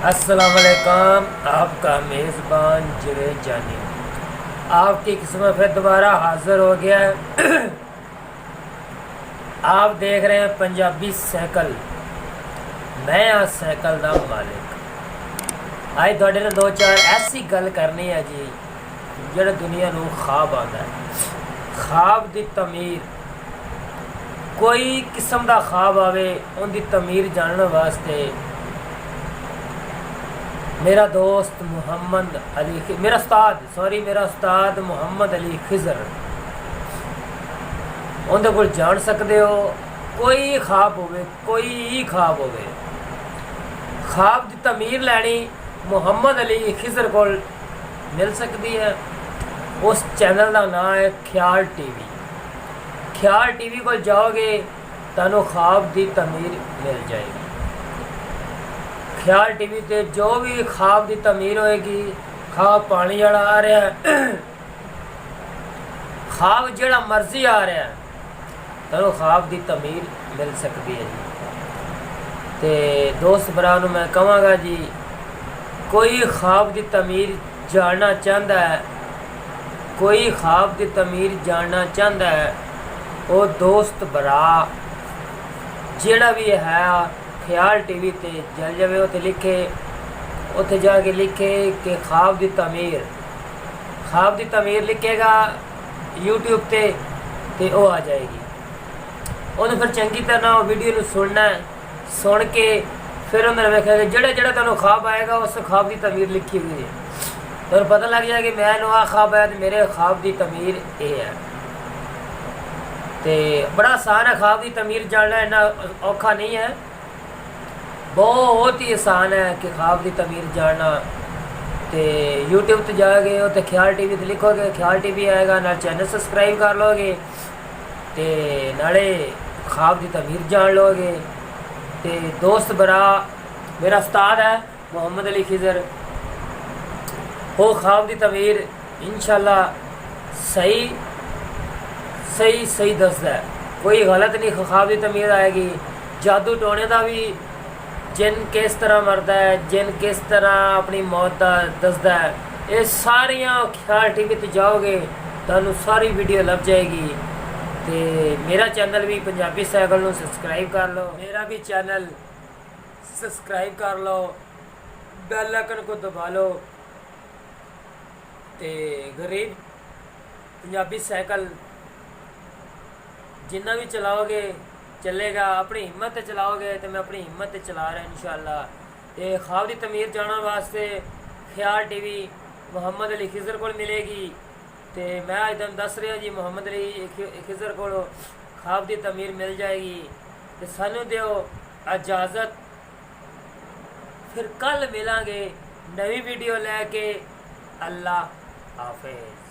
अस्सलाम वालेकुम। आपका मेज़बान जुनैद जानी आपकी किस्मत फिर दोबारा हाज़िर हो गया है। आप देख रहे हैं पंजाबी साइकिल। मैं हाँ साइकिल का मालिक। आज थोड़े ने दो चार ऐसी गल करनी है जी जो दुनिया को ख्वाब आता है। ख्वाब की तमीर कोई किस्म का ख्वाब आवे उनकी तमीर जानने वास्ते मेरा दोस्त मुहम्मद अली मेरा उस्ताद मुहम्मद अली खिजर उनके को जान सकते हो। कोई ख्वाब होवे कोई ख्वाब होवे ख्वाब की तमीर लैनी मुहम्मद अली खिजर को मिल सकती है। उस चैनल का नाम है ख्याल टीवी। ख्याल टीवी को जाओगे तू ख्वाब की तमीर मिल जाएगी। ख्याल टीवी ते जो भी ख्वाब की तमीर होएगी, ख्वाब पानी वाला आ रहा है, ख्वाब जड़ा मर्जी आ रहा है, तो ख्वाब की तमीर मिल सकती है जी। ते दोस्त भरा मैं कहांगा जी, कोई ख्वाब की तमीर जानना चाहता है, कोई ख्वाब की तमीर जानना चाहता है, वो दोस्त भरा जड़ा भी है ख्याल टीवी ते जल जाए। उत्थे लिखे उत्थे जाके लिखे कि ख्वाब की तमीर लिखेगा यूट्यूब ते वो आ जाएगी। उन्हें फिर चंगी तरह वीडियो को सुनना है, सुन के फिर उन्हें वेखा कि जड़ा जड़ा तेन ख्वाब आएगा उस ख्वाब की तमीर लिखी हुई है। तो पता लग जाए कि मैं आ ख्वाब आया तो मेरे ख्वाब की तमीर ये है। तो बड़ा आसान है ख्वाब की तमीर जानना, इन्ना औखा नहीं है, बहुत ही आसान है कि ख्वाब की तमीर जानना। तो यूट्यूब पर जाओगे तो ख्याल टीवी तो लिखोगे, ख्याल टीवी आएगा, ना चैनल सबसक्राइब कर लोगे तो नाले ख्वाब की तमीर जान लोगे। तो दोस्त बरा मेरा उस्ताद है मुहम्मद अली खिजर, वो ख्वाब की तमीर इंशाल्लाह सही सही सही दसदा है। कोई गलत नहीं ख्वाब की तमीर आएगी। जादू टोने का भी जिन किस तरह मरदा है, जिन किस तरह अपनी मौत का दसदा है, ये सारिया ख्याल टीवी पर जाओगे तो सारी वीडियो लभ जाएगी। तो मेरा चैनल भी पंजाबी साइकिल को सबसक्राइब कर लो, मेरा भी चैनल सबसक्राइब कर लो, बैल आइकन को दबा लो। तो गरीब पंजाबी साइकिल जिन्ना भी चलाओगे चलेगा, अपनी हिम्मत से चलाओगे तो मैं अपनी हिम्मत से चला रहा इंशाअल्लाह। तो ख्वाब की तमीर जानने वास्ते ख्याल टीवी मुहम्मद अली खिजर को मिलेगी। तो मैं अज तुम दस रहा जी मुहम्मद अली खिजर को ख्वाब की तमीर मिल जाएगी। तो सानू दिओ इजाज़त, फिर कल मिलांगे नवी वीडियो लैके। अल्लाह हाफिज़।